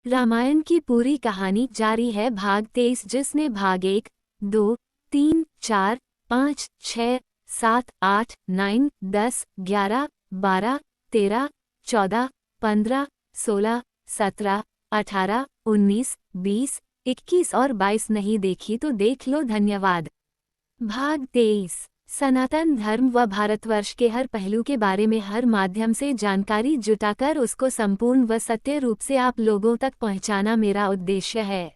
रामायण की पूरी कहानी जारी है। भाग 23, जिसने भाग 1, 2, 3, 4, 5, 6, 7, 8, 9, 10, 11, 12, 13, 14, 15, 16, 17, 18, 19, 20, 21 और 22 नहीं देखी तो देख लो। धन्यवाद। भाग 23। सनातन धर्म व भारतवर्ष के हर पहलू के बारे में हर माध्यम से जानकारी जुटाकर उसको संपूर्ण व सत्य रूप से आप लोगों तक पहुंचाना मेरा उद्देश्य है।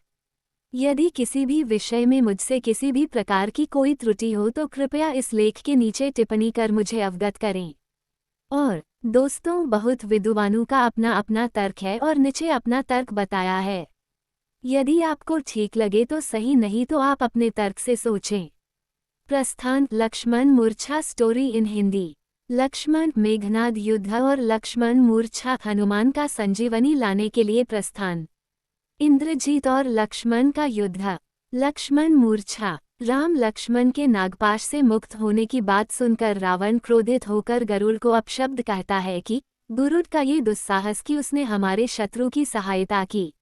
यदि किसी भी विषय में मुझसे किसी भी प्रकार की कोई त्रुटि हो तो कृपया इस लेख के नीचे टिप्पणी कर मुझे अवगत करें। और दोस्तों, बहुत विद्वानों का अपना अपना तर्क है और नीचे अपना तर्क बताया है। यदि आपको ठीक लगे तो सही, नहीं तो आप अपने तर्क से सोचें। प्रस्थान लक्ष्मण मूर्छा स्टोरी इन हिंदी। लक्ष्मण मेघनाद युद्ध और लक्ष्मण मूर्छा हनुमान का संजीवनी लाने के लिए प्रस्थान। इंद्रजीत और लक्ष्मण का युद्ध। लक्ष्मण मूर्छा। राम लक्ष्मण के नागपाश से मुक्त होने की बात सुनकर रावण क्रोधित होकर गरुड़ को अपशब्द कहता है कि गरुड़ का ये दुस्साहस कि उसने हमारे शत्रु की सहायता की।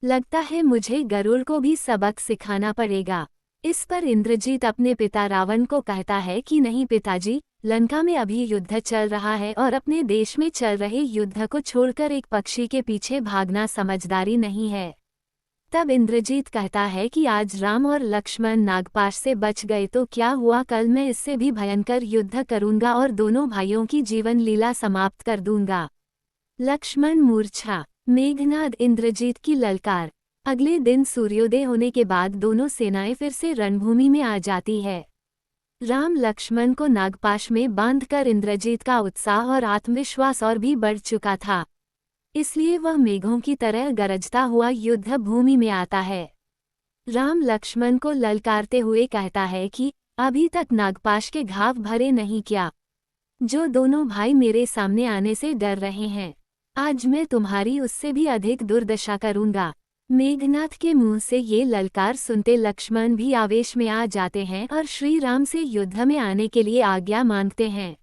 लगता है मुझे गरुड़ को भी सबक सिखाना पड़ेगा। इस पर इंद्रजीत अपने पिता रावण को कहता है कि नहीं पिताजी, लंका में अभी युद्ध चल रहा है और अपने देश में चल रहे युद्ध को छोड़कर एक पक्षी के पीछे भागना समझदारी नहीं है। तब इंद्रजीत कहता है कि आज राम और लक्ष्मण नागपाश से बच गए तो क्या हुआ, कल मैं इससे भी भयंकर युद्ध करूंगा और दोनों भाइयों की जीवन लीला समाप्त कर दूंगा। लक्ष्मण मूर्छा। मेघनाद इंद्रजीत की ललकार। अगले दिन सूर्योदय होने के बाद दोनों सेनाएं फिर से रणभूमि में आ जाती है। राम लक्ष्मण को नागपाश में बांधकर इंद्रजीत का उत्साह और आत्मविश्वास और भी बढ़ चुका था, इसलिए वह मेघों की तरह गरजता हुआ युद्ध भूमि में आता है। राम लक्ष्मण को ललकारते हुए कहता है कि अभी तक नागपाश के घाव भरे नहीं क्या? जो दोनों भाई मेरे सामने आने से डर रहे हैं, आज मैं तुम्हारी उससे भी अधिक दुर्दशा करूंगा। मेघनाथ के मुंह से ये ललकार सुनते लक्ष्मण भी आवेश में आ जाते हैं और श्री राम से युद्ध में आने के लिए आज्ञा मांगते हैं।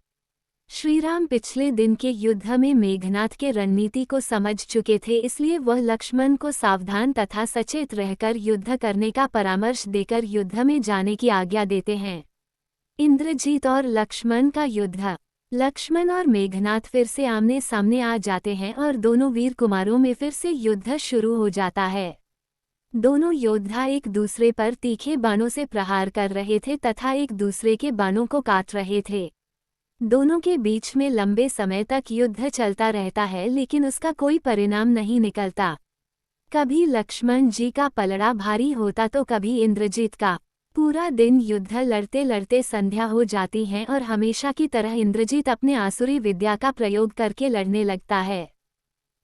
श्री राम पिछले दिन के युद्ध में मेघनाथ के रणनीति को समझ चुके थे, इसलिए वह लक्ष्मण को सावधान तथा सचेत रहकर युद्ध करने का परामर्श देकर युद्ध में जाने की आज्ञा देते हैं। इंद्रजीत और लक्ष्मण का युद्ध। लक्ष्मण और मेघनाथ फिर से आमने सामने आ जाते हैं और दोनों वीर कुमारों में फिर से युद्ध शुरू हो जाता है। दोनों योद्धा एक दूसरे पर तीखे बाणों से प्रहार कर रहे थे तथा एक दूसरे के बाणों को काट रहे थे। दोनों के बीच में लंबे समय तक युद्ध चलता रहता है, लेकिन उसका कोई परिणाम नहीं निकलता। कभी लक्ष्मण जी का पलड़ा भारी होता तो कभी इंद्रजीत का। पूरा दिन युद्ध लड़ते लड़ते संध्या हो जाती है और हमेशा की तरह इंद्रजीत अपने आसुरी विद्या का प्रयोग करके लड़ने लगता है।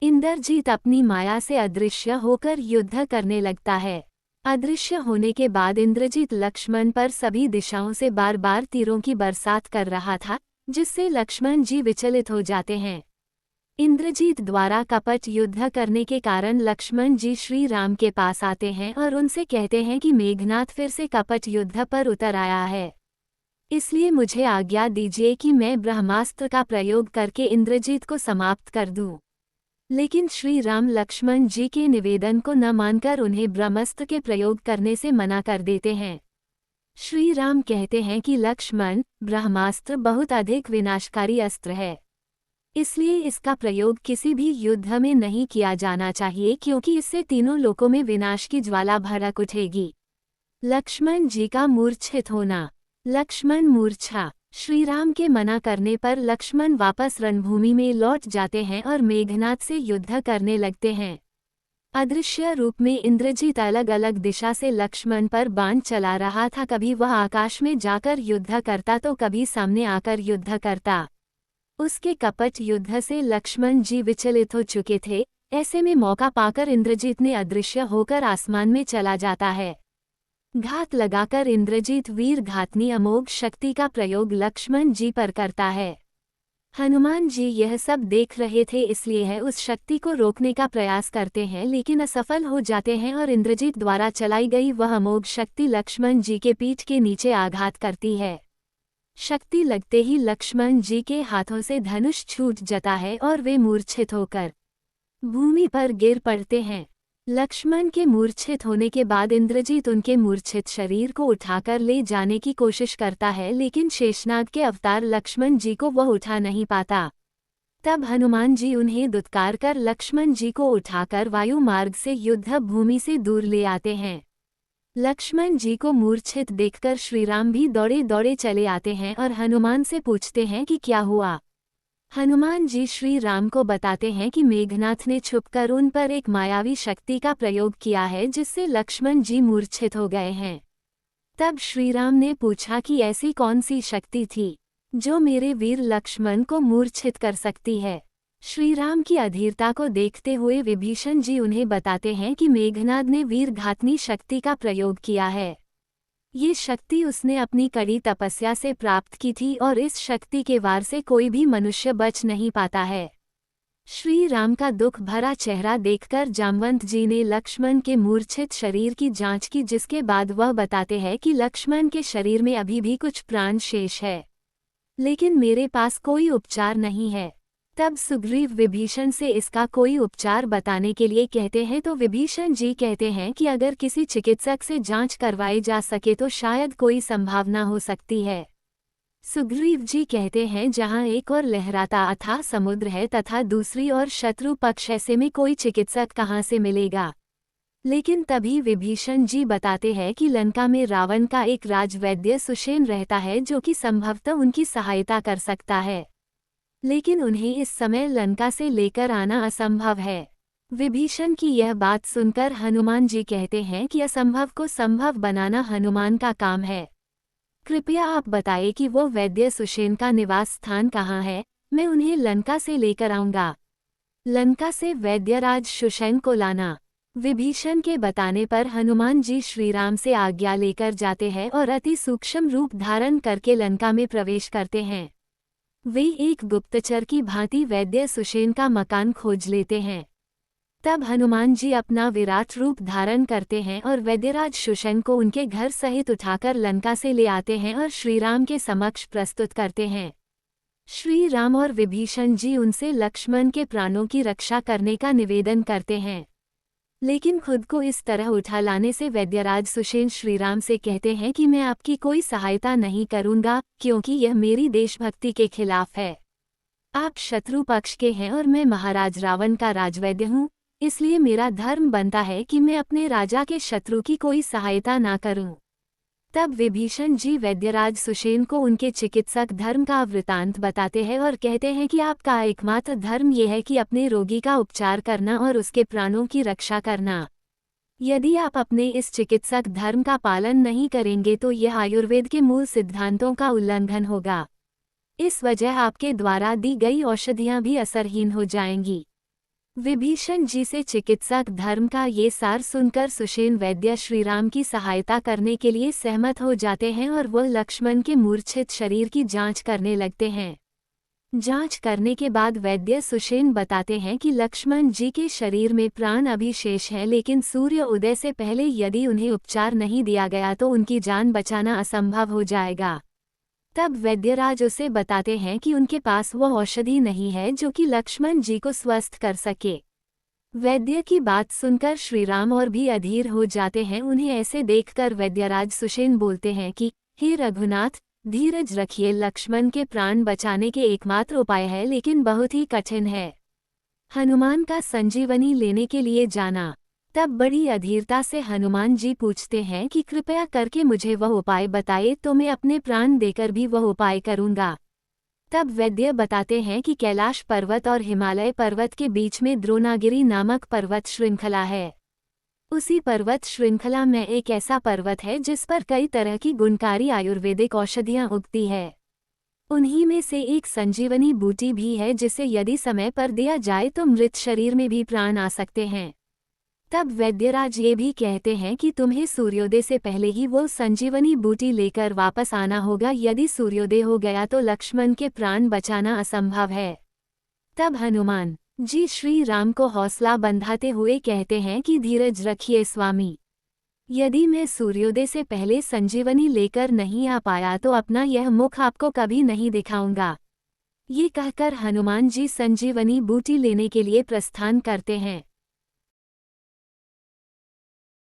इंद्रजीत अपनी माया से अदृश्य होकर युद्ध करने लगता है। अदृश्य होने के बाद इंद्रजीत लक्ष्मण पर सभी दिशाओं से बार बार तीरों की बरसात कर रहा था, जिससे लक्ष्मण जी विचलित हो जाते हैं। इंद्रजीत द्वारा कपट युद्ध करने के कारण लक्ष्मण जी श्री राम के पास आते हैं और उनसे कहते हैं कि मेघनाथ फिर से कपट युद्ध पर उतर आया है, इसलिए मुझे आज्ञा दीजिए कि मैं ब्रह्मास्त्र का प्रयोग करके इंद्रजीत को समाप्त कर दूं। लेकिन श्री राम लक्ष्मण जी के निवेदन को न मानकर उन्हें ब्रह्मास्त्र के प्रयोग करने से मना कर देते हैं। श्री राम कहते हैं कि लक्ष्मण, ब्रह्मास्त्र बहुत अधिक विनाशकारी अस्त्र है, इसलिए इसका प्रयोग किसी भी युद्ध में नहीं किया जाना चाहिए, क्योंकि इससे तीनों लोकों में विनाश की ज्वाला भड़क उठेगी। लक्ष्मण जी का मूर्छित होना। लक्ष्मण मूर्छा। श्री राम के मना करने पर लक्ष्मण वापस रणभूमि में लौट जाते हैं और मेघनाथ से युद्ध करने लगते हैं। अदृश्य रूप में इंद्रजीत अलग अलग दिशा से लक्ष्मण पर बाण चला रहा था। कभी वह आकाश में जाकर युद्ध करता तो कभी सामने आकर युद्ध करता। उसके कपट युद्ध से लक्ष्मण जी विचलित हो चुके थे। ऐसे में मौका पाकर इंद्रजीत ने अदृश्य होकर आसमान में चला जाता है। घात लगाकर इंद्रजीत वीर घातनी अमोघ शक्ति का प्रयोग लक्ष्मण जी पर करता है। हनुमान जी यह सब देख रहे थे, इसलिए है उस शक्ति को रोकने का प्रयास करते हैं, लेकिन असफल हो जाते हैं और इंद्रजीत द्वारा चलाई गई वह अमोघ शक्ति लक्ष्मण जी के पीठ के नीचे आघात करती है। शक्ति लगते ही लक्ष्मण जी के हाथों से धनुष छूट जाता है और वे मूर्छित होकर भूमि पर गिर पड़ते हैं। लक्ष्मण के मूर्छित होने के बाद इंद्रजीत उनके मूर्छित शरीर को उठाकर ले जाने की कोशिश करता है, लेकिन शेषनाग के अवतार लक्ष्मण जी को वह उठा नहीं पाता। तब हनुमान जी उन्हें दुत्कार कर लक्ष्मण जी को उठाकर वायु मार्ग से युद्ध भूमि से दूर ले आते हैं। लक्ष्मण जी को मूर्छित देखकर श्रीराम भी दौड़े दौड़े चले आते हैं और हनुमान से पूछते हैं कि क्या हुआ। हनुमान जी श्री राम को बताते हैं कि मेघनाथ ने छुपकर उन पर एक मायावी शक्ति का प्रयोग किया है, जिससे लक्ष्मण जी मूर्छित हो गए हैं। तब श्रीराम ने पूछा कि ऐसी कौन सी शक्ति थी जो मेरे वीर लक्ष्मण को मूर्छित कर सकती है। श्रीराम की अधीरता को देखते हुए विभीषण जी उन्हें बताते हैं कि मेघनाद ने वीरघातनी शक्ति का प्रयोग किया है। ये शक्ति उसने अपनी कड़ी तपस्या से प्राप्त की थी और इस शक्ति के वार से कोई भी मनुष्य बच नहीं पाता है। श्री राम का दुख भरा चेहरा देखकर जामवंत जी ने लक्ष्मण के मूर्छित शरीर की जांच की, जिसके बाद वह बताते हैं कि लक्ष्मण के शरीर में अभी भी कुछ प्राण शेष है, लेकिन मेरे पास कोई उपचार नहीं है। तब सुग्रीव विभीषण से इसका कोई उपचार बताने के लिए कहते हैं, तो विभीषण जी कहते हैं कि अगर किसी चिकित्सक से जांच करवाई जा सके तो शायद कोई संभावना हो सकती है। सुग्रीव जी कहते हैं, जहां एक और लहराता अथाह समुद्र है तथा दूसरी ओर शत्रु पक्ष, ऐसे में कोई चिकित्सक कहाँ से मिलेगा। लेकिन तभी विभीषण जी बताते हैं कि लंका में रावण का एक राजवैद्य सुषेण रहता है, जो कि संभवतः उनकी सहायता कर सकता है, लेकिन उन्हें इस समय लंका से लेकर आना असंभव है। विभीषण की यह बात सुनकर हनुमान जी कहते हैं कि असंभव को संभव बनाना हनुमान का काम है। कृपया आप बताइए कि वो वैद्य सुषेण का निवास स्थान कहाँ है, मैं उन्हें लंका से लेकर आऊंगा। लंका से वैद्यराज सुषेण को लाना। विभीषण के बताने पर हनुमान जी श्रीराम से आज्ञा लेकर जाते हैं और अति सूक्ष्म रूप धारण करके लंका में प्रवेश करते हैं। वे एक गुप्तचर की भांति वैद्य सुषेण का मकान खोज लेते हैं। तब हनुमान जी अपना विराट रूप धारण करते हैं और वैद्यराज सुषेण को उनके घर सहित उठाकर लंका से ले आते हैं और श्रीराम के समक्ष प्रस्तुत करते हैं। श्री राम और विभीषण जी उनसे लक्ष्मण के प्राणों की रक्षा करने का निवेदन करते हैं, लेकिन खुद को इस तरह उठा लाने से वैद्यराज सुषेण श्रीराम से कहते हैं कि मैं आपकी कोई सहायता नहीं करूंगा, क्योंकि यह मेरी देशभक्ति के खिलाफ है। आप शत्रु पक्ष के हैं और मैं महाराज रावण का राजवैद्य हूँ, इसलिए मेरा धर्म बनता है कि मैं अपने राजा के शत्रु की कोई सहायता ना करूं। तब विभीषण जी वैद्यराज सुषेण को उनके चिकित्सक धर्म का वृतांत बताते हैं और कहते हैं कि आपका एकमात्र धर्म यह है कि अपने रोगी का उपचार करना और उसके प्राणों की रक्षा करना। यदि आप अपने इस चिकित्सक धर्म का पालन नहीं करेंगे तो यह आयुर्वेद के मूल सिद्धांतों का उल्लंघन होगा। इस वजह आपके द्वारा दी गई औषधियां भी असरहीन हो जाएंगी। विभीषण जी से चिकित्सक धर्म का ये सार सुनकर सुषेण वैद्य श्रीराम की सहायता करने के लिए सहमत हो जाते हैं और वह लक्ष्मण के मूर्छित शरीर की जांच करने लगते हैं। जांच करने के बाद वैद्य सुषेण बताते हैं कि लक्ष्मण जी के शरीर में प्राण अभी शेष हैं, लेकिन सूर्य उदय से पहले यदि उन्हें उपचार नहीं दिया गया तो उनकी जान बचाना असंभव हो जाएगा। तब वैद्यराज उसे बताते हैं कि उनके पास वह औषधि नहीं है जो कि लक्ष्मण जी को स्वस्थ कर सके। वैद्य की बात सुनकर श्रीराम और भी अधीर हो जाते हैं। उन्हें ऐसे देखकर वैद्यराज सुषेण बोलते हैं कि हे रघुनाथ, धीरज रखिए, लक्ष्मण के प्राण बचाने के एकमात्र उपाय है, लेकिन बहुत ही कठिन है। हनुमान का संजीवनी लेने के लिए जाना। तब बड़ी अधीरता से हनुमान जी पूछते हैं कि कृपया करके मुझे वह उपाय बताइए, तो मैं अपने प्राण देकर भी वह उपाय करूंगा। तब वैद्य बताते हैं कि कैलाश पर्वत और हिमालय पर्वत के बीच में द्रोणागिरी नामक पर्वत श्रृंखला है। उसी पर्वत श्रृंखला में एक ऐसा पर्वत है जिस पर कई तरह की गुणकारी आयुर्वेदिक औषधियां उगती है। उन्हीं में से एक संजीवनी बूटी भी है, जिसे यदि समय पर दिया जाए तो मृत शरीर में भी प्राण आ सकते हैं। तब वैद्यराज ये भी कहते हैं कि तुम्हें सूर्योदय से पहले ही वो संजीवनी बूटी लेकर वापस आना होगा। यदि सूर्योदय हो गया तो लक्ष्मण के प्राण बचाना असंभव है। तब हनुमान जी श्री राम को हौसला बंधाते हुए कहते हैं कि धीरज रखिए स्वामी, यदि मैं सूर्योदय से पहले संजीवनी लेकर नहीं आ पाया तो अपना यह मुख आपको कभी नहीं दिखाऊंगा। ये कहकर हनुमान जी संजीवनी बूटी लेने के लिए प्रस्थान करते हैं।